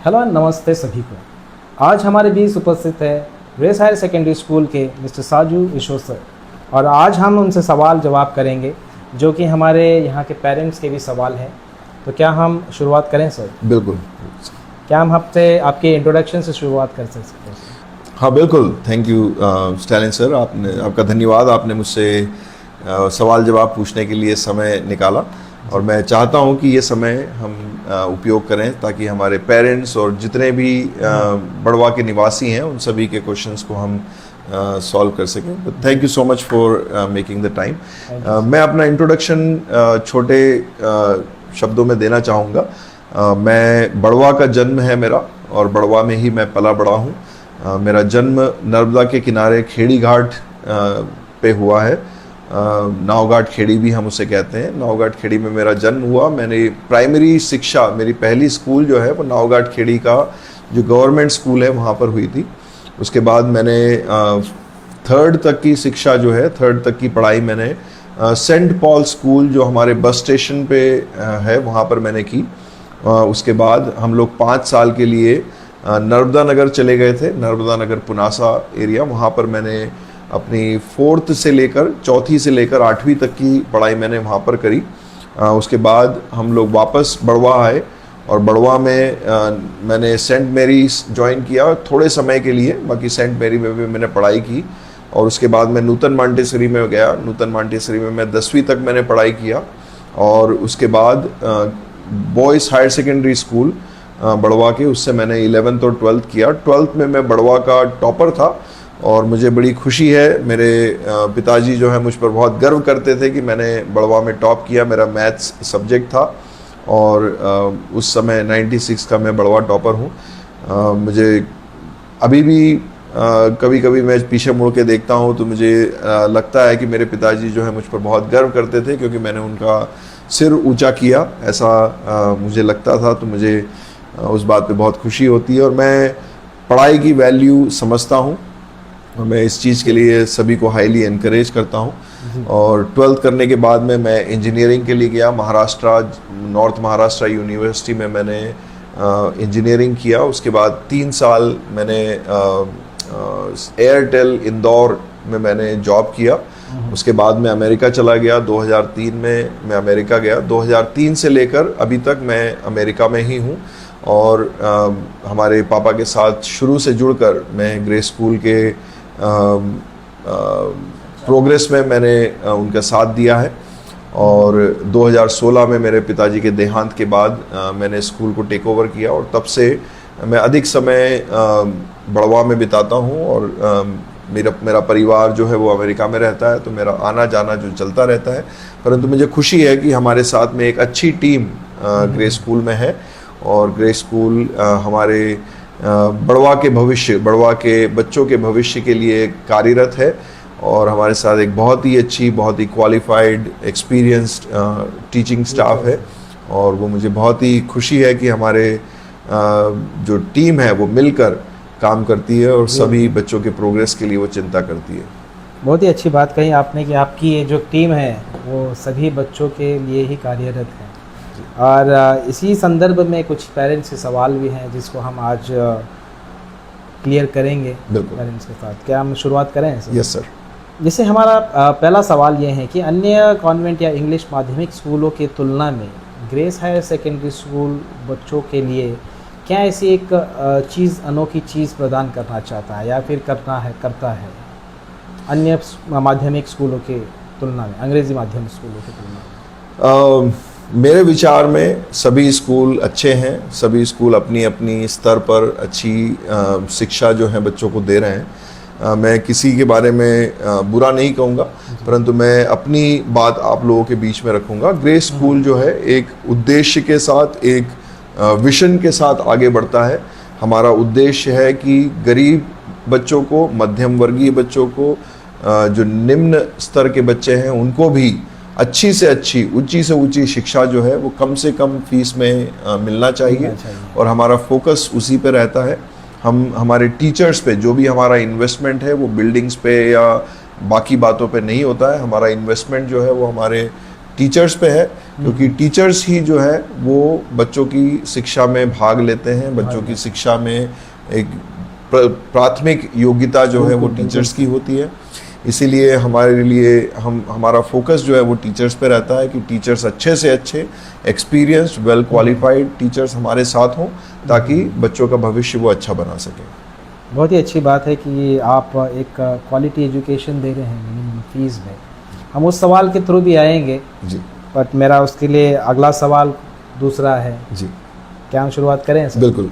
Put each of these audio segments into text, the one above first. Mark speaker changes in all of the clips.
Speaker 1: Hello and नमस्ते सभी को। आज हमारे बीच उपस्थित है ग्रेस हायर सेकेंडरी स्कूल के मिस्टर साजू ईशो सर, और आज हम उनसे सवाल जवाब करेंगे जो कि हमारे यहाँ के पेरेंट्स के भी सवाल हैं। तो क्या हम शुरुआत करें सर?
Speaker 2: बिल्कुल।
Speaker 1: क्या हम आपसे आपके इंट्रोडक्शन से शुरुआत कर सकते हैं?
Speaker 2: हाँ बिल्कुल, थैंक यू स्टैलिन सर, आपका धन्यवाद, आपने मुझसे सवाल जवाब पूछने के लिए समय निकाला और मैं चाहता हूँ कि ये समय हम उपयोग करें ताकि हमारे पेरेंट्स और जितने भी बड़वा के निवासी हैं उन सभी के क्वेश्चंस को हम सॉल्व कर सकें। Thank you so much for making the time. मैं अपना इंट्रोडक्शन छोटे शब्दों में देना चाहूँगा। मैं बड़वा का जन्म है मेरा और बड़वा में ही मैं पला बड़ा हूँ। मेरा जन्म नर्मदा के किनारे खेड़ी घाट पे हुआ है। नावघाट खेड़ी भी हम उसे कहते हैं। नावघाट खेड़ी में मेरा जन्म हुआ। मैंने प्राइमरी शिक्षा, मेरी पहली स्कूल जो है वो नावघाट खेड़ी का जो गवर्नमेंट स्कूल है वहाँ पर हुई थी। उसके बाद मैंने थर्ड तक की शिक्षा जो है, थर्ड तक की पढ़ाई मैंने सेंट पॉल स्कूल जो हमारे बस स्टेशन पे है वहाँ पर मैंने की। उसके बाद हम लोग 5 साल के लिए नर्मदा नगर चले गए थे। नर्मदा नगर पुनासा एरिया, वहाँ पर मैंने अपनी 4th से लेकर 4th से लेकर 8वीं तक की पढ़ाई मैंने वहाँ पर करी। उसके बाद हम लोग वापस बड़वा आए और बड़वा में मैंने सेंट मैरीज ज्वाइन किया थोड़े समय के लिए। बाकी सेंट मैरी में भी मैंने पढ़ाई की और उसके बाद मैं नूतन मॉन्टेसरी में गया। नूतन मॉन्टेसरी में मैं 10वीं तक मैंने पढ़ाई किया और उसके बाद बॉयज़ हायर सेकेंडरी स्कूल बड़वा के, उससे मैंने 11th और 12th किया। 12th में मैं बड़वा का टॉपर था और मुझे बड़ी खुशी है, मेरे पिताजी जो है मुझ पर बहुत गर्व करते थे कि मैंने बड़वा में टॉप किया। मेरा मैथ्स सब्जेक्ट था और उस समय 96 का मैं बड़वा टॉपर हूँ। मुझे अभी भी कभी कभी मैं पीछे मुड़ के देखता हूँ तो मुझे लगता है कि मेरे पिताजी जो है मुझ पर बहुत गर्व करते थे क्योंकि मैंने उनका सिर ऊंचा किया, ऐसा मुझे लगता था। तो मुझे उस बात पे बहुत खुशी होती है और मैं पढ़ाई की वैल्यू समझता हूँ और मैं इस चीज़ के लिए सभी को हाईली एनकरेज करता हूँ। और 12th करने के बाद में मैं इंजीनियरिंग के लिए गया। नॉर्थ महाराष्ट्र यूनिवर्सिटी में मैंने इंजीनियरिंग किया। उसके बाद 3 साल मैंने एयरटेल इंदौर में मैंने जॉब किया। उसके बाद मैं अमेरिका चला गया। 2003 में मैं अमेरिका गया। 2003 से लेकर अभी तक मैं अमेरिका में ही हूँ और हमारे पापा के साथ शुरू से जुड़कर मैं ग्रेस स्कूल के प्रोग्रेस में मैंने उनका साथ दिया है। और 2016 में मेरे पिताजी के देहांत के बाद मैंने स्कूल को टेक ओवर किया और तब से मैं अधिक समय बड़वा में बिताता हूँ और मेरा परिवार जो है वो अमेरिका में रहता है, तो मेरा आना जाना जो चलता रहता है। परंतु मुझे खुशी है कि हमारे साथ में एक अच्छी टीम ग्रेस स्कूल में है और ग्रेस स्कूल हमारे बड़वा के बच्चों के भविष्य के लिए कार्यरत है और हमारे साथ एक बहुत ही अच्छी, बहुत ही क्वालिफाइड, एक्सपीरियंस्ड टीचिंग स्टाफ है और वो मुझे बहुत ही खुशी है कि हमारे जो टीम है वो मिलकर काम करती है और सभी बच्चों के प्रोग्रेस के लिए वो चिंता करती है।
Speaker 1: बहुत ही अच्छी बात कही आपने कि आपकी ये जो टीम है वो सभी बच्चों के लिए ही कार्यरत है। और इसी संदर्भ में कुछ पेरेंट्स के सवाल भी हैं जिसको हम आज क्लियर करेंगे पेरेंट्स के साथ। क्या हम शुरुआत करें?
Speaker 2: Yes sir.
Speaker 1: जैसे हमारा पहला सवाल ये है कि अन्य कॉन्वेंट या इंग्लिश माध्यमिक स्कूलों की तुलना में ग्रेस हायर सेकेंडरी स्कूल बच्चों के लिए क्या ऐसी एक अनोखी चीज़ प्रदान करना चाहता है या फिर करता है अन्य माध्यमिक स्कूलों के तुलना में, अंग्रेज़ी माध्यम स्कूलों की तुलना में?
Speaker 2: मेरे विचार में सभी स्कूल अच्छे हैं। सभी स्कूल अपनी अपनी स्तर पर अच्छी शिक्षा जो है बच्चों को दे रहे हैं। मैं किसी के बारे में बुरा नहीं कहूँगा, परंतु मैं अपनी बात आप लोगों के बीच में रखूँगा। ग्रेस स्कूल जो है एक उद्देश्य के साथ, एक विजन के साथ आगे बढ़ता है। हमारा उद्देश्य है कि गरीब बच्चों को, मध्यम वर्गीय बच्चों को, जो निम्न स्तर के बच्चे हैं उनको भी अच्छी से अच्छी, ऊंची से ऊंची शिक्षा जो है वो कम से कम फीस में मिलना चाहिए और हमारा फोकस उसी पे रहता है। हमारे टीचर्स पे जो भी हमारा इन्वेस्टमेंट है वो बिल्डिंग्स पे या बाकी बातों पे नहीं होता है। हमारा इन्वेस्टमेंट जो है वो हमारे टीचर्स पे है, क्योंकि टीचर्स ही जो है वो बच्चों की शिक्षा में भाग लेते हैं। बच्चों की शिक्षा में एक प्राथमिक योग्यता जो है वो टीचर्स की होती है। इसीलिए हमारे लिए हमारा फोकस जो है वो टीचर्स पे रहता है कि टीचर्स अच्छे से अच्छे एक्सपीरियंस्ड वेल क्वालिफाइड टीचर्स हमारे साथ हों, ताकि बच्चों का भविष्य वो अच्छा बना सकें।
Speaker 1: बहुत ही अच्छी बात है कि आप एक क्वालिटी एजुकेशन दे रहे हैं मिनिमम फीस में। हम उस सवाल के थ्रू भी आएंगे
Speaker 2: जी,
Speaker 1: बट मेरा उसके लिए अगला सवाल दूसरा है।
Speaker 2: जी,
Speaker 1: क्या हम शुरुआत करें सर?
Speaker 2: बिल्कुल।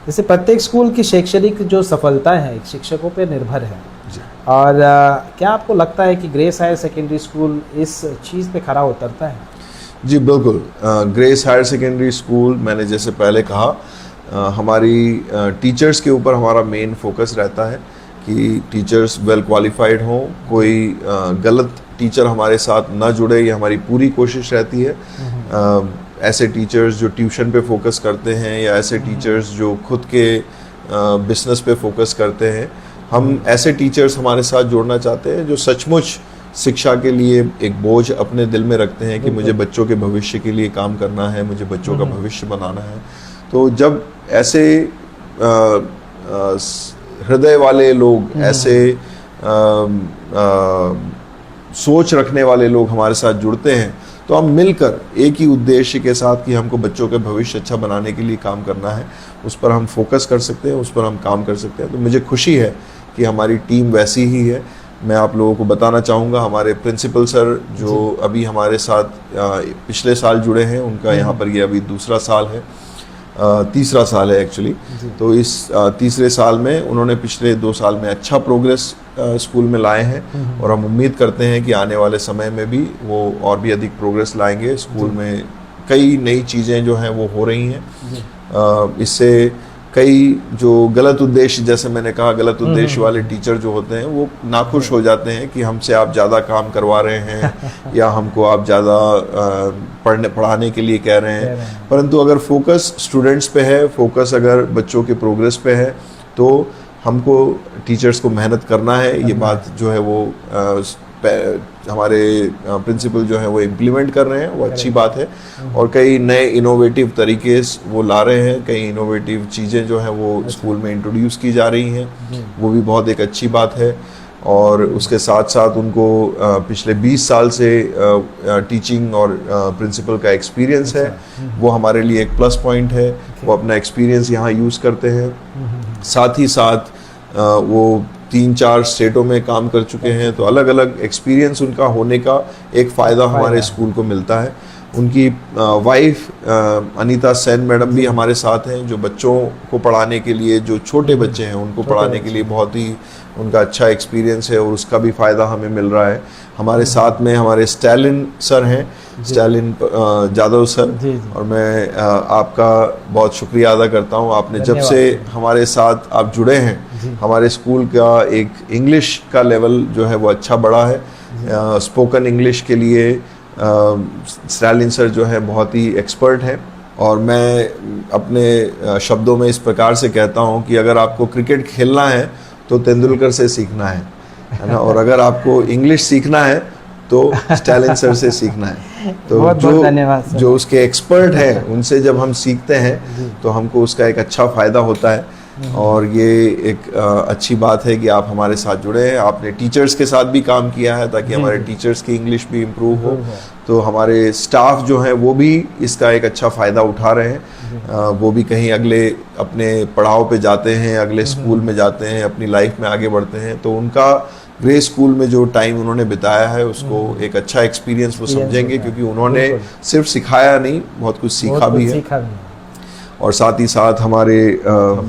Speaker 1: जैसे प्रत्येक स्कूल की शैक्षणिक जो सफलता है शिक्षकों पर निर्भर है,
Speaker 2: जी,
Speaker 1: और क्या आपको लगता है कि ग्रेस हायर सेकेंडरी स्कूल इस चीज़ पे खरा उतरता है?
Speaker 2: जी बिल्कुल। ग्रेस हायर सेकेंडरी स्कूल, मैंने जैसे पहले कहा, हमारी टीचर्स के ऊपर हमारा मेन फोकस रहता है कि टीचर्स वेल क्वालिफाइड हों, कोई गलत टीचर हमारे साथ ना जुड़े, ये हमारी पूरी कोशिश रहती है। ऐसे टीचर्स जो ट्यूशन पे फोकस करते हैं या ऐसे टीचर्स जो खुद के बिजनेस पे फोकस करते हैं, हम ऐसे टीचर्स हमारे साथ जोड़ना चाहते हैं जो सचमुच शिक्षा के लिए एक बोझ अपने दिल में रखते हैं कि मुझे बच्चों के भविष्य के लिए काम करना है, मुझे बच्चों का भविष्य बनाना है। तो जब ऐसे हृदय वाले लोग, ऐसे सोच रखने वाले लोग हमारे साथ जुड़ते हैं, तो हम मिलकर एक ही उद्देश्य के साथ कि हमको बच्चों का भविष्य अच्छा बनाने के लिए काम करना है, उस पर हम फोकस कर सकते हैं, उस पर हम काम कर सकते हैं। तो मुझे खुशी है कि हमारी टीम वैसी ही है। मैं आप लोगों को बताना चाहूँगा, हमारे प्रिंसिपल सर जो अभी हमारे साथ पिछले साल जुड़े हैं, उनका यहाँ पर ये अभी दूसरा साल है, तीसरा साल है एक्चुअली। तो इस तीसरे साल में उन्होंने पिछले 2 साल में अच्छा प्रोग्रेस स्कूल में लाए हैं, और हम उम्मीद करते हैं कि आने वाले समय में भी वो और भी अधिक प्रोग्रेस लाएंगे। स्कूल में कई नई चीज़ें जो हैं वो हो रही हैं। इससे कई जो गलत उद्देश्य, जैसे मैंने कहा, गलत उद्देश्य वाले टीचर जो होते हैं वो नाखुश हो जाते हैं कि हमसे आप ज़्यादा काम करवा रहे हैं या हमको आप ज़्यादा पढ़ाने के लिए कह रहे हैं। परंतु अगर फोकस स्टूडेंट्स पे है, फोकस अगर बच्चों के प्रोग्रेस पे है, तो हमको टीचर्स को मेहनत करना है। ये बात जो है वो हमारे प्रिंसिपल जो है वो इम्प्लीमेंट कर रहे हैं, वो अच्छी बात है। और कई नए इनोवेटिव तरीके वो ला रहे हैं, कई इनोवेटिव चीज़ें जो हैं वो स्कूल में इंट्रोड्यूस की जा रही हैं, वो भी बहुत एक अच्छी बात है। और उसके साथ साथ उनको पिछले 20 साल से टीचिंग और प्रिंसिपल का एक्सपीरियंस है, वो हमारे लिए एक प्लस पॉइंट है। वो अपना एक्सपीरियंस यहाँ यूज़ करते हैं। साथ ही साथ वो 3-4 स्टेटों में काम कर चुके हैं, तो अलग अलग एक्सपीरियंस उनका होने का एक फ़ायदा हमारे स्कूल को मिलता है। उनकी वाइफ अनीता सेन मैडम भी हमारे साथ हैं, जो बच्चों को पढ़ाने के लिए, जो छोटे बच्चे हैं उनको पढ़ाने के लिए बहुत ही उनका अच्छा एक्सपीरियंस है, और उसका भी फ़ायदा हमें मिल रहा है। हमारे साथ में हमारे स्टैलिन सर हैं, स्टैलिन जादव सर, और मैं आपका बहुत शुक्रिया अदा करता हूँ। आपने जब से हमारे साथ आप जुड़े हैं, हमारे स्कूल का एक इंग्लिश का लेवल जो है वो अच्छा बढ़ा है। स्पोकन इंग्लिश के लिए स्टैलिन सर जो है बहुत ही एक्सपर्ट हैं। और मैं अपने शब्दों में इस प्रकार से कहता हूँ कि अगर आपको क्रिकेट खेलना है तो तेंदुलकर से सीखना है ना, और अगर आपको इंग्लिश सीखना है तो स्टैलिन सर से सीखना है। तो
Speaker 1: बहुत
Speaker 2: जो उसके एक्सपर्ट हैं उनसे जब हम सीखते हैं तो हमको उसका एक अच्छा फ़ायदा होता है। और ये एक अच्छी बात है कि आप हमारे साथ जुड़े हैं। आपने टीचर्स के साथ भी काम किया है ताकि हमारे टीचर्स की इंग्लिश भी इम्प्रूव हो। तो हमारे स्टाफ जो हैं वो भी इसका एक अच्छा फ़ायदा उठा रहे हैं। वो भी कहीं अगले अपने पड़ाव पे जाते हैं, अगले स्कूल में जाते हैं, अपनी लाइफ में आगे बढ़ते हैं, तो उनका ग्रे स्कूल में जो टाइम उन्होंने बिताया है उसको एक अच्छा एक्सपीरियंस वो समझेंगे, क्योंकि उन्होंने सिर्फ सिखाया नहीं, बहुत कुछ सीखा भी है। और साथ ही साथ हमारे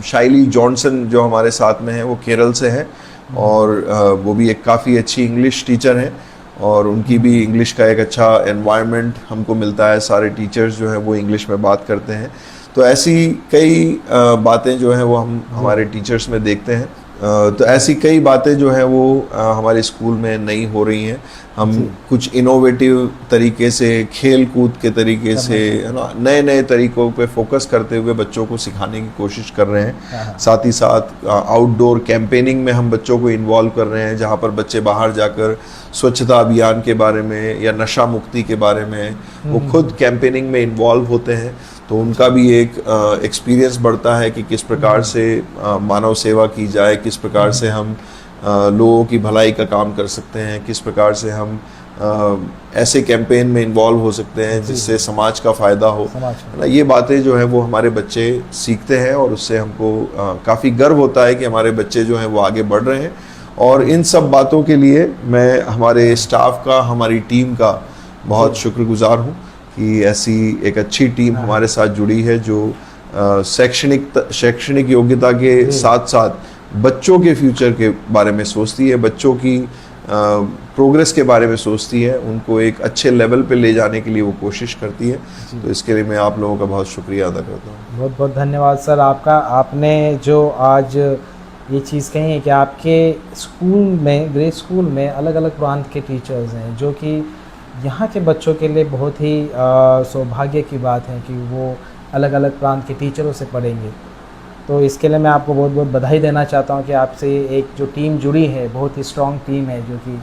Speaker 2: शाइली जॉनसन जो हमारे साथ में हैं, वो केरल से हैं, और वो भी एक काफ़ी अच्छी इंग्लिश टीचर हैं, और उनकी भी इंग्लिश का एक अच्छा एनवायरनमेंट हमको मिलता है। सारे टीचर्स जो हैं वो इंग्लिश में बात करते हैं। तो ऐसी कई बातें जो हैं वो हम हमारे टीचर्स में देखते हैं। तो ऐसी कई बातें जो है वो हमारे स्कूल में नई हो रही हैं। हम कुछ इनोवेटिव तरीके से, खेल कूद के तरीके से, है ना, नए नए तरीकों पे फोकस करते हुए बच्चों को सिखाने की कोशिश कर रहे हैं। साथ ही साथ आउटडोर कैंपेनिंग में हम बच्चों को इन्वॉल्व कर रहे हैं, जहाँ पर बच्चे बाहर जाकर स्वच्छता अभियान के बारे में या नशा मुक्ति के बारे में वो खुद कैंपेनिंग में इन्वॉल्व होते हैं। तो उनका भी एक एक्सपीरियंस बढ़ता है कि किस प्रकार से मानव सेवा की जाए, किस प्रकार से हम लोगों की भलाई का काम कर सकते हैं, किस प्रकार से हम ऐसे कैंपेन में इन्वॉल्व हो सकते हैं जिससे समाज का फ़ायदा हो। ये बातें जो है वो हमारे बच्चे सीखते हैं और उससे हमको काफ़ी गर्व होता है कि हमारे बच्चे जो हैं वो आगे बढ़ रहे हैं। और इन सब बातों के लिए मैं हमारे स्टाफ का, हमारी टीम का बहुत शुक्रगुजार हूँ कि ऐसी एक अच्छी टीम हमारे साथ जुड़ी है जो शैक्षणिक योग्यता के साथ साथ बच्चों के फ्यूचर के बारे में सोचती है, बच्चों की प्रोग्रेस के बारे में सोचती है, उनको एक अच्छे लेवल पे ले जाने के लिए वो कोशिश करती है। तो इसके लिए मैं आप लोगों का बहुत शुक्रिया अदा करता हूँ।
Speaker 1: बहुत बहुत धन्यवाद सर आपका। आपने जो आज ये चीज़ कही है कि आपके स्कूल में, ग्रेड स्कूल में अलग अलग प्रांत के टीचर्स हैं, जो कि यहाँ के बच्चों के लिए बहुत ही सौभाग्य की बात है कि वो अलग अलग प्रांत के टीचरों से पढ़ेंगे। तो इसके लिए मैं आपको बहुत बहुत बधाई देना चाहता हूँ कि आपसे एक जो टीम जुड़ी है, बहुत ही स्ट्रॉन्ग टीम है, जो कि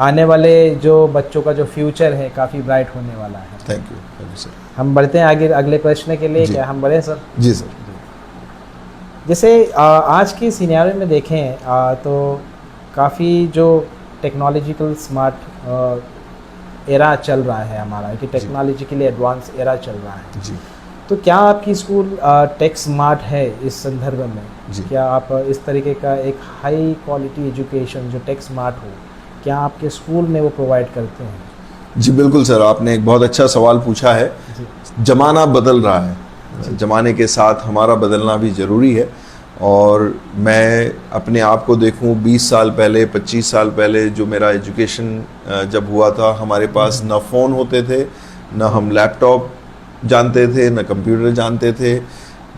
Speaker 1: आने वाले जो बच्चों का जो फ्यूचर है काफ़ी ब्राइट होने वाला है।
Speaker 2: Thank you sir.
Speaker 1: हम बढ़ते हैं आगे अगले प्रश्न के लिए। क्या हम बढ़ें सर?
Speaker 2: जी सर।
Speaker 1: जैसे आज की सिनेरियो में देखें तो काफ़ी जो टेक्नोलॉजिकल स्मार्ट एरा चल रहा है हमारा, कि टेक्नोलॉजिकली एडवांस एरा चल रहा है
Speaker 2: जी।
Speaker 1: तो क्या आपकी स्कूल टेक स्मार्ट है इस संदर्भ में? क्या आप इस तरीके का एक हाई क्वालिटी एजुकेशन जो टेक स्मार्ट हो, क्या आपके स्कूल में वो प्रोवाइड करते हैं?
Speaker 2: जी बिल्कुल सर, आपने एक बहुत अच्छा सवाल पूछा है। ज़माना बदल रहा है, ज़माने के साथ हमारा बदलना भी ज़रूरी है। और मैं अपने आप को देखूं 20 साल पहले, 25 साल पहले जो मेरा एजुकेशन जब हुआ था, हमारे पास न फ़ोन होते थे, न हम लैपटॉप जानते थे, न कंप्यूटर जानते थे।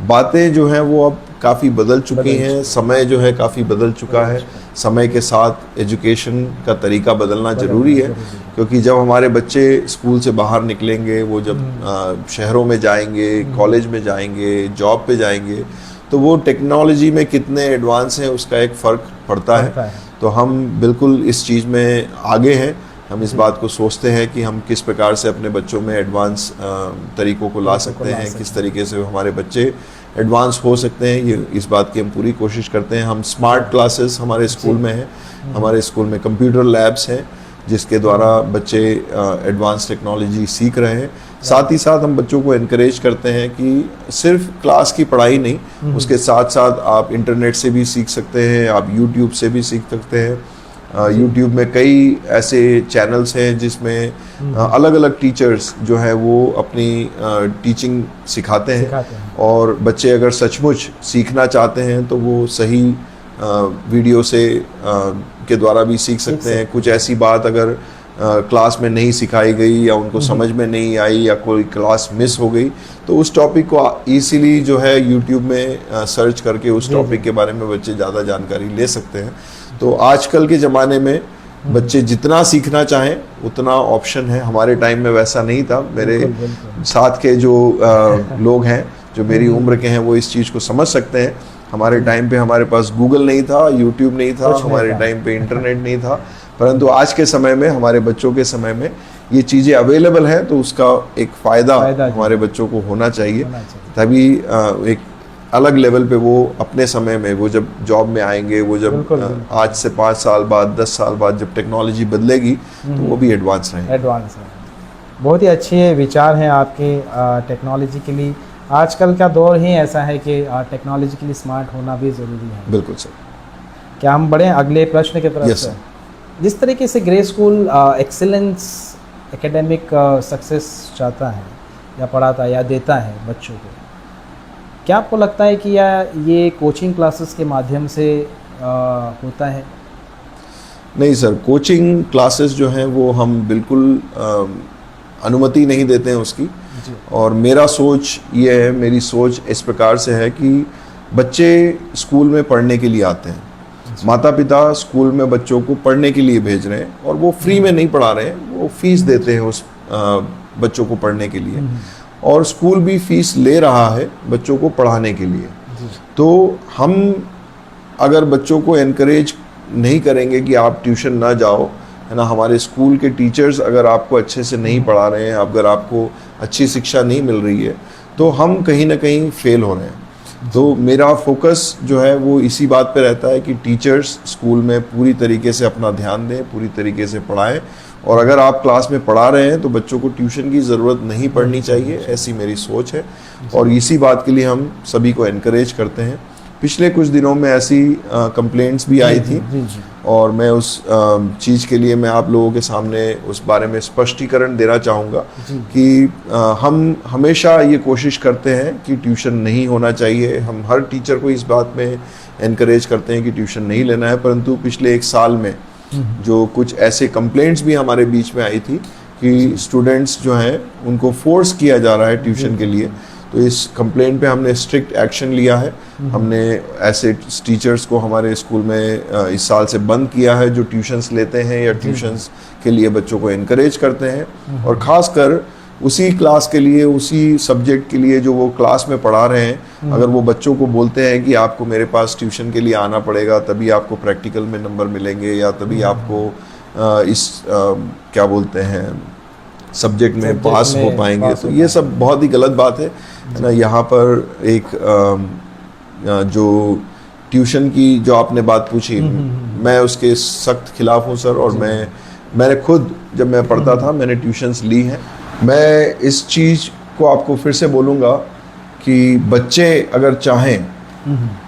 Speaker 2: बातें जो हैं वो अब काफ़ी बदल चुकी हैं, समय जो है काफ़ी बदल चुका है। समय के साथ एजुकेशन का तरीका बदलना ज़रूरी है, क्योंकि जब हमारे बच्चे स्कूल से बाहर निकलेंगे, वो जब शहरों में जाएंगे, कॉलेज में जाएंगे, जॉब पे जाएंगे, तो वो टेक्नोलॉजी में कितने एडवांस हैं उसका एक फ़र्क पड़ता है। तो हम बिल्कुल इस चीज़ में आगे हैं। हम इस बात को सोचते हैं कि हम किस प्रकार से अपने बच्चों में एडवांस तरीकों को ला सकते हैं, किस तरीके से हमारे बच्चे एडवांस हो सकते हैं, ये इस बात की हम पूरी कोशिश करते हैं। हम स्मार्ट क्लासेस हमारे स्कूल में हैं, हमारे स्कूल में कंप्यूटर लैब्स हैं जिसके द्वारा बच्चे एडवांस टेक्नोलॉजी सीख रहे हैं। साथ ही साथ हम बच्चों को इनकरेज करते हैं कि सिर्फ क्लास की पढ़ाई नहीं, उसके साथ साथ आप इंटरनेट से भी सीख सकते हैं, आप यूट्यूब से भी सीख सकते हैं। यूट्यूब में कई ऐसे चैनल्स हैं जिसमें अलग अलग टीचर्स जो है वो अपनी टीचिंग सिखाते हैं। और बच्चे अगर सचमुच सीखना चाहते हैं तो वो सही वीडियो से के द्वारा भी सीख सकते हैं। कुछ ऐसी बात अगर क्लास में नहीं सिखाई गई या उनको समझ में नहीं आई या कोई क्लास मिस हो गई, तो उस टॉपिक को इजीली जो है यूट्यूब में सर्च करके उस टॉपिक के बारे में बच्चे ज़्यादा जानकारी ले सकते हैं। तो आजकल के ज़माने में बच्चे जितना सीखना चाहें उतना ऑप्शन है। हमारे टाइम में वैसा नहीं था। मेरे साथ के जो लोग हैं जो मेरी उम्र के हैं वो इस चीज़ को समझ सकते हैं। हमारे टाइम पे हमारे पास गूगल नहीं था, यूट्यूब नहीं था, हमारे टाइम पे इंटरनेट नहीं था, परंतु आज के समय में, हमारे बच्चों के समय में ये चीज़ें अवेलेबल हैं, तो उसका एक फ़ायदा हमारे बच्चों को होना चाहिए। तभी एक अलग लेवल पे वो अपने समय में, वो जब जॉब में आएंगे, वो जब आज से 5 साल बाद, 10 साल बाद जब टेक्नोलॉजी बदलेगी तो वो भी एडवांस रहेंगे।
Speaker 1: बहुत ही अच्छे विचार हैं आपके टेक्नोलॉजी के लिए। आजकल का दौर ही ऐसा है कि टेक्नोलॉजिकली स्मार्ट होना भी ज़रूरी है।
Speaker 2: बिल्कुल सर।
Speaker 1: क्या हम बढ़ें अगले प्रश्न की तरफ?
Speaker 2: Yes sir.
Speaker 1: जिस तरीके से grey school excellence academic success चाहता है या पढ़ाता है या देता है बच्चों को, क्या आपको लगता है कि ये कोचिंग क्लासेस के माध्यम से होता है?
Speaker 2: नहीं सर, कोचिंग क्लासेस जो हैं वो हम बिल्कुल अनुमति नहीं देते हैं उसकी। और मेरा सोच ये है, मेरी सोच इस प्रकार से है कि बच्चे स्कूल में पढ़ने के लिए आते हैं माता पिता स्कूल में बच्चों को पढ़ने के लिए भेज रहे हैं और वो फ्री में नहीं पढ़ा रहे हैं, वो फीस देते हैं उस बच्चों को पढ़ने के लिए, और स्कूल भी फीस ले रहा है बच्चों को पढ़ाने के लिए। तो हम अगर बच्चों को एनकरेज नहीं करेंगे कि आप ट्यूशन ना जाओ, है ना, हमारे स्कूल के टीचर्स अगर आपको अच्छे से नहीं पढ़ा रहे हैं, अगर आपको अच्छी शिक्षा नहीं मिल रही है, तो हम कहीं ना कहीं फेल हो रहे हैं। तो मेरा फोकस जो है वो इसी बात पे रहता है कि टीचर्स स्कूल में पूरी तरीके से अपना ध्यान दें, पूरी तरीके से पढ़ाएं, और अगर आप क्लास में पढ़ा रहे हैं तो बच्चों को ट्यूशन की ज़रूरत नहीं पड़नी चाहिए, ऐसी मेरी सोच है। और इसी बात के लिए हम सभी को एनकरेज करते हैं। पिछले कुछ दिनों में ऐसी कंप्लेंट्स भी आई थी, और मैं उस चीज़ के लिए मैं आप लोगों के सामने उस बारे में स्पष्टीकरण देना चाहूँगा कि हम हमेशा ये कोशिश करते हैं कि ट्यूशन नहीं होना चाहिए। हम हर टीचर को इस बात में एनकरेज करते हैं कि ट्यूशन नहीं लेना है, परंतु पिछले 1 साल में जो कुछ ऐसे कंप्लेंट्स भी हमारे बीच में आई थी कि स्टूडेंट्स जो हैं उनको फोर्स किया जा रहा है ट्यूशन के लिए, तो इस कंप्लेंट पे हमने स्ट्रिक्ट एक्शन लिया है। हमने ऐसे टीचर्स को हमारे स्कूल में इस साल से बंद किया है जो ट्यूशन्स लेते हैं या ट्यूशन्स के लिए बच्चों को एनकरेज करते हैं, और ख़ासकर उसी क्लास के लिए, उसी सब्जेक्ट के लिए जो वो क्लास में पढ़ा रहे हैं, अगर वो बच्चों को बोलते हैं कि आपको मेरे पास ट्यूशन के लिए आना पड़ेगा, तभी आपको प्रैक्टिकल में नंबर मिलेंगे, या तभी आपको क्या बोलते हैं सब्जेक्ट में पास हो पाएंगे, तो ये सब बहुत ही गलत बात है ना। यहाँ पर एक जो ट्यूशन की जो आपने बात पूछी, मैं उसके सख्त खिलाफ हूँ सर, और मैंने खुद जब मैं पढ़ता था मैंने ट्यूशन्स ली हैं। मैं इस चीज़ को आपको फिर से बोलूँगा कि बच्चे अगर चाहें,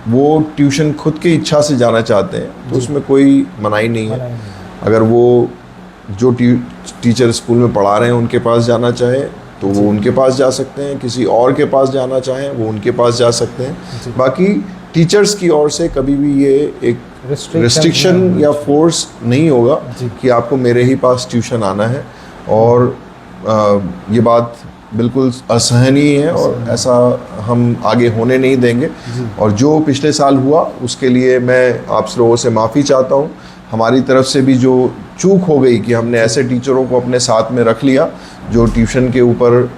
Speaker 2: वो ट्यूशन खुद की इच्छा से जाना चाहते हैं तो उसमें कोई मनाही नहीं है। अगर वो जो टीचर स्कूल में पढ़ा रहे हैं उनके पास जाना चाहे तो वो उनके पास जा सकते हैं, किसी और के पास जाना चाहें वो उनके पास जा सकते हैं। बाकी टीचर्स की ओर से कभी भी ये एक रिस्ट्रिक्शन या फोर्स नहीं होगा कि आपको मेरे ही पास ट्यूशन आना है, और ये बात बिल्कुल असहनीय है और ऐसा हम आगे होने नहीं देंगे। और जो पिछले साल हुआ उसके लिए मैं आप लोगों से माफ़ी चाहता हूँ। हमारी तरफ से भी जो चूक हो गई कि हमने ऐसे टीचरों को अपने साथ में रख लिया जो ट्यूशन के ऊपर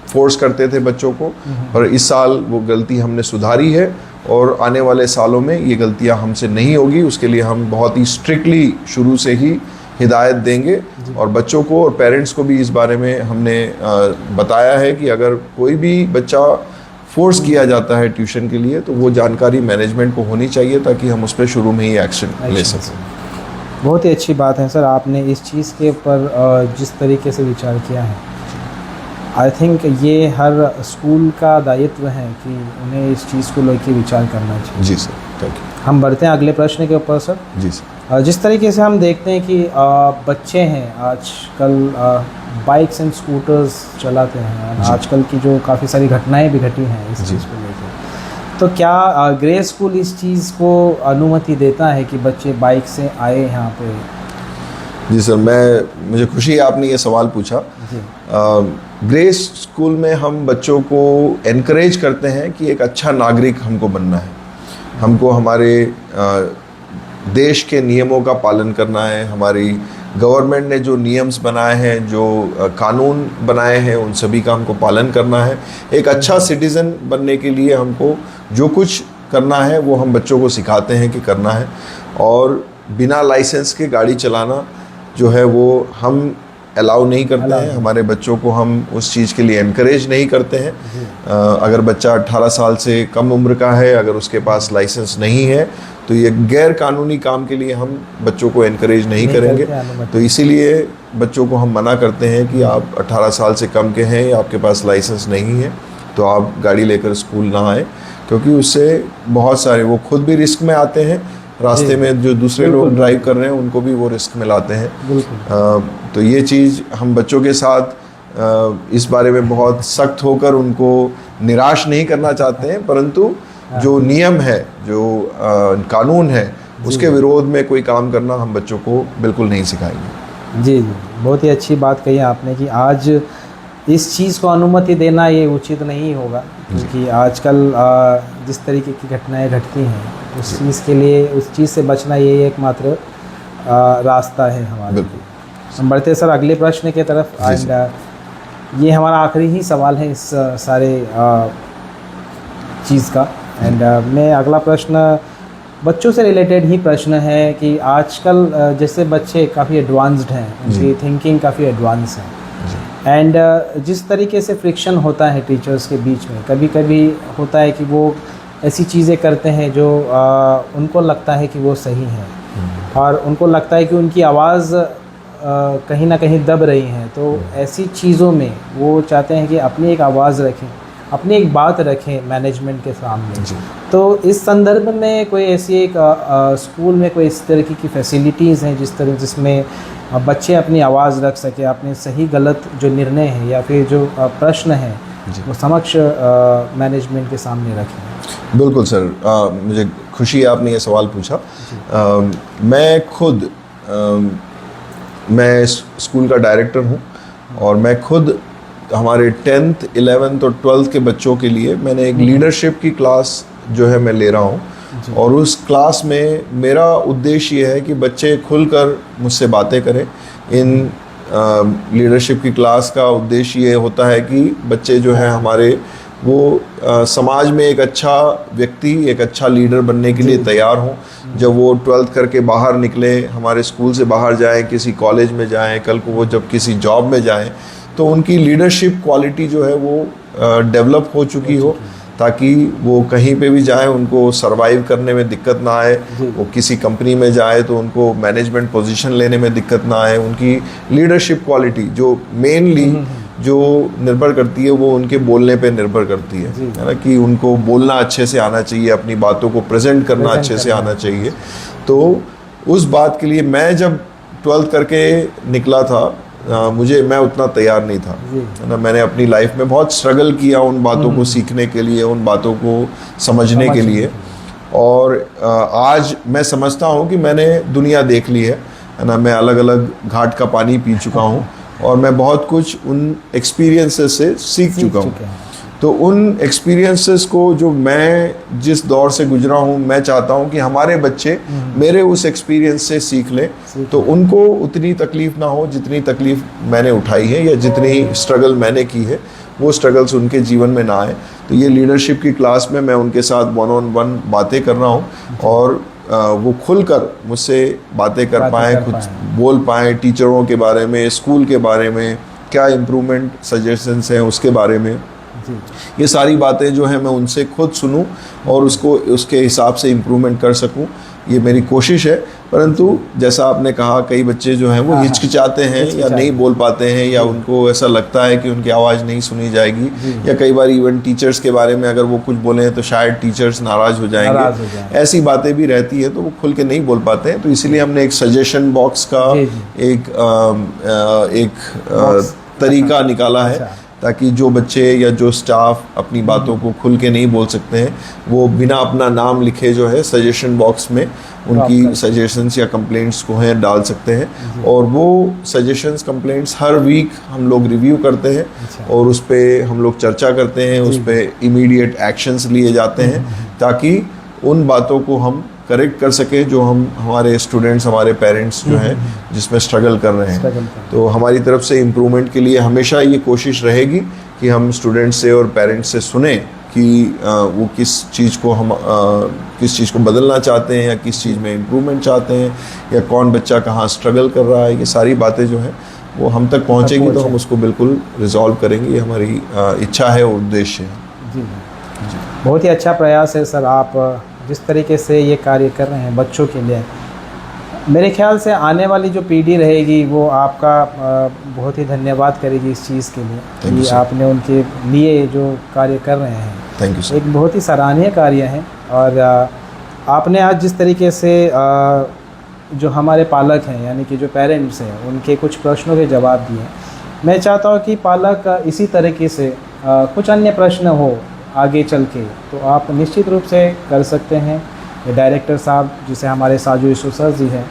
Speaker 2: फोर्स करते थे बच्चों को, पर इस साल वो गलती हमने सुधारी है, और आने वाले सालों में ये गलतियां हमसे नहीं होगी। उसके लिए हम बहुत ही स्ट्रिक्टली शुरू से ही हिदायत देंगे, और बच्चों को और पेरेंट्स को भी इस बारे में हमने बताया है कि अगर कोई भी बच्चा फोर्स किया जाता है ट्यूशन के लिए तो वो जानकारी मैनेजमेंट को होनी चाहिए ताकि हम उस पर शुरू में ही एक्शन ले सकें।
Speaker 1: बहुत ही अच्छी बात है सर, आपने इस चीज़ के ऊपर जिस तरीके से विचार किया है, आई थिंक ये हर स्कूल का दायित्व है कि उन्हें इस चीज़ को लेकर विचार करना चाहिए।
Speaker 2: जी सर, थैंक यू।
Speaker 1: हम बढ़ते हैं अगले प्रश्न के ऊपर सर।
Speaker 2: जी सर।
Speaker 1: जिस तरीके से हम देखते हैं कि बच्चे हैं आजकल बाइक्स एंड स्कूटर्स चलाते हैं, आजकल की जो काफ़ी सारी घटनाएं भी घटी हैं इस चीज़ को लेकर, तो क्या ग्रे स्कूल इस चीज़ को अनुमति देता है कि बच्चे बाइक से आए यहाँ पे?
Speaker 2: जी सर, मुझे खुशी है आपने ये सवाल पूछा। ग्रे स्कूल में हम बच्चों को एनकरेज करते हैं कि एक अच्छा नागरिक हमको बनना है, हमको हमारे देश के नियमों का पालन करना है, हमारी गवर्नमेंट ने जो नियम्स बनाए हैं, जो कानून बनाए हैं, उन सभी का हमको पालन करना है। एक अच्छा सिटीज़न बनने के लिए हमको जो कुछ करना है वो हम बच्चों को सिखाते हैं कि करना है, और बिना लाइसेंस के गाड़ी चलाना जो है वो हम अलाउ नहीं करते हैं। हमारे बच्चों को हम उस चीज़ के लिए एनकरेज नहीं करते हैं। अगर बच्चा 18 साल से कम उम्र का है, अगर उसके पास लाइसेंस नहीं है, तो ये गैर कानूनी काम के लिए हम बच्चों को एनकरेज नहीं करेंगे। तो इसीलिए बच्चों को हम मना करते हैं कि आप 18 साल से कम के हैं या आपके पास लाइसेंस नहीं है तो आप गाड़ी लेकर स्कूल ना आए, क्योंकि उससे बहुत सारे वो खुद भी रिस्क में आते हैं, रास्ते में जो दूसरे लोग ड्राइव कर रहे हैं उनको भी वो रिस्क में लाते हैं। तो ये चीज़ हम बच्चों के साथ इस बारे में बहुत सख्त होकर उनको निराश नहीं करना चाहते हैं, परंतु जो नियम है, जो कानून है, उसके विरोध में कोई काम करना हम बच्चों को बिल्कुल नहीं सिखाएंगे।
Speaker 1: जी जी, बहुत ही अच्छी बात कही आपने कि आज इस चीज़ को अनुमति देना ये उचित नहीं होगा, क्योंकि आजकल जिस तरीके की घटनाएं घटती हैं उस चीज़ के लिए, उस चीज़ से बचना यही एकमात्र रास्ता है हमारे लिए। हम बढ़ते सर अगले प्रश्न की तरफ। एंड ये हमारा आखिरी ही सवाल है इस सारे चीज़ का। एंड मैं अगला प्रश्न बच्चों से रिलेटेड ही प्रश्न है कि आजकल जैसे बच्चे काफ़ी एडवांस्ड हैं, उनकी थिंकिंग काफ़ी एडवांस है, एंड जिस तरीके से फ्रिक्शन होता है टीचर्स के बीच में, कभी कभी होता है कि वो ऐसी चीज़ें करते हैं जो उनको लगता है कि वो सही हैं, और उनको लगता है कि उनकी आवाज़ कहीं ना कहीं दब रही है। तो ऐसी चीज़ों में वो चाहते हैं कि अपनी एक आवाज़ रखें, अपनी एक बात रखें मैनेजमेंट के सामने। तो इस संदर्भ में कोई ऐसी एक स्कूल में कोई इस तरीके की फैसिलिटीज़ हैं जिसमें बच्चे अपनी आवाज़ रख सके, अपने सही गलत जो निर्णय हैं या फिर जो प्रश्न हैं वो समक्ष मैनेजमेंट के सामने रखें?
Speaker 2: बिल्कुल सर, मुझे खुशी है आपने ये सवाल पूछा। मैं खुद मैं स्कूल का डायरेक्टर हूँ, और मैं खुद हमारे 10th 11th और 12th के बच्चों के लिए मैंने एक लीडरशिप की क्लास जो है मैं ले रहा हूँ, और उस क्लास में मेरा उद्देश्य ये है कि बच्चे खुलकर मुझसे बातें करें। इन लीडरशिप की क्लास का उद्देश्य ये होता है कि बच्चे जो हैं हमारे वो समाज में एक अच्छा व्यक्ति, एक अच्छा लीडर बनने के लिए तैयार हों। जब वो 12th करके बाहर निकले, हमारे स्कूल से बाहर जाएं, किसी कॉलेज में जाएं, कल को वो जब किसी जॉब में जाएं तो उनकी लीडरशिप क्वालिटी जो है वो डेवलप हो चुकी हो, ताकि वो कहीं पे भी जाएं उनको सरवाइव करने में दिक्कत ना आए। वो किसी कंपनी में जाए तो उनको मैनेजमेंट पोजीशन लेने में दिक्कत ना आए। उनकी लीडरशिप क्वालिटी जो मेनली जो निर्भर करती है वो उनके बोलने पे निर्भर करती है ना, कि उनको बोलना अच्छे से आना चाहिए, अपनी बातों को प्रेजेंट करना अच्छे से आना चाहिए। तो उस बात के लिए मैं जब 12th करके निकला था, मैं उतना तैयार नहीं था, है ना। मैंने अपनी लाइफ में बहुत स्ट्रगल किया उन बातों को सीखने के लिए, उन बातों को समझने के लिए, और आज मैं समझता हूँ कि मैंने दुनिया देख ली है ना। मैं अलग अलग घाट का पानी पी चुका हूँ, और मैं बहुत कुछ उन एक्सपीरियंसेस से सीख चुका हूँ। तो उन एक्सपीरियंसेस को जो मैं जिस दौर से गुजरा हूँ, मैं चाहता हूँ कि हमारे बच्चे मेरे उस एक्सपीरियंस से सीख लें, तो उनको उतनी तकलीफ़ ना हो जितनी तकलीफ़ मैंने उठाई है, या जितनी स्ट्रगल मैंने की है वो स्ट्रगल्स उनके जीवन में ना आए। तो ये लीडरशिप की क्लास में मैं उनके साथ 1-on-1 बातें कर रहा हूँ, और वो खुलकर मुझसे बातें कर पाएँ, कुछ बोल पाएँ टीचरों के बारे में, स्कूल के बारे में, क्या इम्प्रूवमेंट सजेशंस हैं उसके बारे में। ये सारी बातें जो हैं मैं उनसे खुद सुनूं और उसके हिसाब से इम्प्रूवमेंट कर सकूं, ये मेरी कोशिश है। परंतु जैसा आपने कहा, कई बच्चे जो हैं वो हिचकिचाते हैं या नहीं बोल पाते हैं, या उनको ऐसा लगता है कि उनकी आवाज़ नहीं सुनी जाएगी, या कई बार इवन टीचर्स के बारे में अगर वो कुछ बोलें तो शायद टीचर्स नाराज़ हो जाएंगे। ऐसी बातें भी रहती है, तो वो खुल के नहीं बोल पाते हैं। तो इसीलिए हमने एक सजेशन बॉक्स का एक तरीका निकाला है, ताकि जो बच्चे या जो स्टाफ अपनी बातों को खुल के नहीं बोल सकते हैं, वो बिना अपना नाम लिखे जो है सजेशन बॉक्स में उनकी सजेशंस या कंप्लेंट्स को हैं डाल सकते हैं। और वो सजेशंस कंप्लेंट्स हर वीक हम लोग रिव्यू करते हैं, और उस पर हम लोग चर्चा करते हैं, उस पर इमीडिएट एक्शंस लिए जाते हैं, ताकि उन बातों को हम करेक्ट कर सके जो हमारे स्टूडेंट्स, हमारे पेरेंट्स जो हैं जिसमें स्ट्रगल कर रहे हैं। तो हमारी तरफ से इम्प्रूवमेंट के लिए हमेशा ये कोशिश रहेगी कि हम स्टूडेंट्स से और पेरेंट्स से सुने कि वो किस चीज़ को बदलना चाहते हैं, या किस चीज़ में इम्प्रूवमेंट चाहते हैं, या कौन बच्चा कहाँ स्ट्रगल कर रहा है। ये सारी बातें जो हैं वो हम तक पहुँचेगी तो हम उसको बिल्कुल रिजॉल्व करेंगे। ये हमारी इच्छा है और उद्देश्य है।
Speaker 1: जी, बहुत ही अच्छा प्रयास है सर, आप जिस तरीके से ये कार्य कर रहे हैं बच्चों के लिए। मेरे ख्याल से आने वाली जो पीढ़ी रहेगी वो आपका बहुत ही धन्यवाद करेगी इस चीज़ के लिए कि आपने उनके लिए जो कार्य कर रहे हैं।
Speaker 2: Thank you sir.
Speaker 1: एक बहुत ही सराहनीय कार्य है। और आपने आज जिस तरीके से जो हमारे पालक हैं, यानी कि जो पेरेंट्स हैं, उनके कुछ प्रश्नों के जवाब दिए, मैं चाहता हूँ कि पालक इसी तरीके से कुछ अन्य प्रश्न हो आगे चल के तो आप निश्चित रूप से कर सकते हैं। डायरेक्टर साहब जिसे हमारे साजू ईसू सर जी हैं,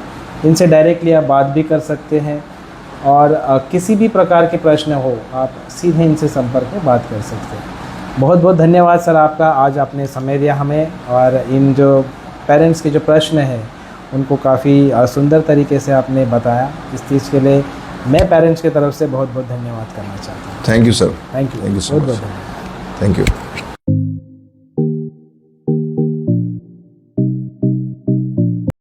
Speaker 1: इनसे डायरेक्टली आप बात भी कर सकते हैं। और किसी भी प्रकार के प्रश्न हो आप सीधे इनसे संपर्क में बात कर सकते हैं। बहुत बहुत धन्यवाद सर आपका, आज आपने समय दिया हमें और इन जो पेरेंट्स के जो प्रश्न हैं उनको काफ़ी सुंदर तरीके से आपने बताया। इस चीज़ के लिए मैं पेरेंट्स की तरफ से बहुत बहुत धन्यवाद करना चाहता हूँ।
Speaker 2: Thank you sir.
Speaker 1: Thank you
Speaker 2: so
Speaker 1: बहुत
Speaker 2: मच।
Speaker 1: बहुत धन्यवाद।
Speaker 2: Thank you.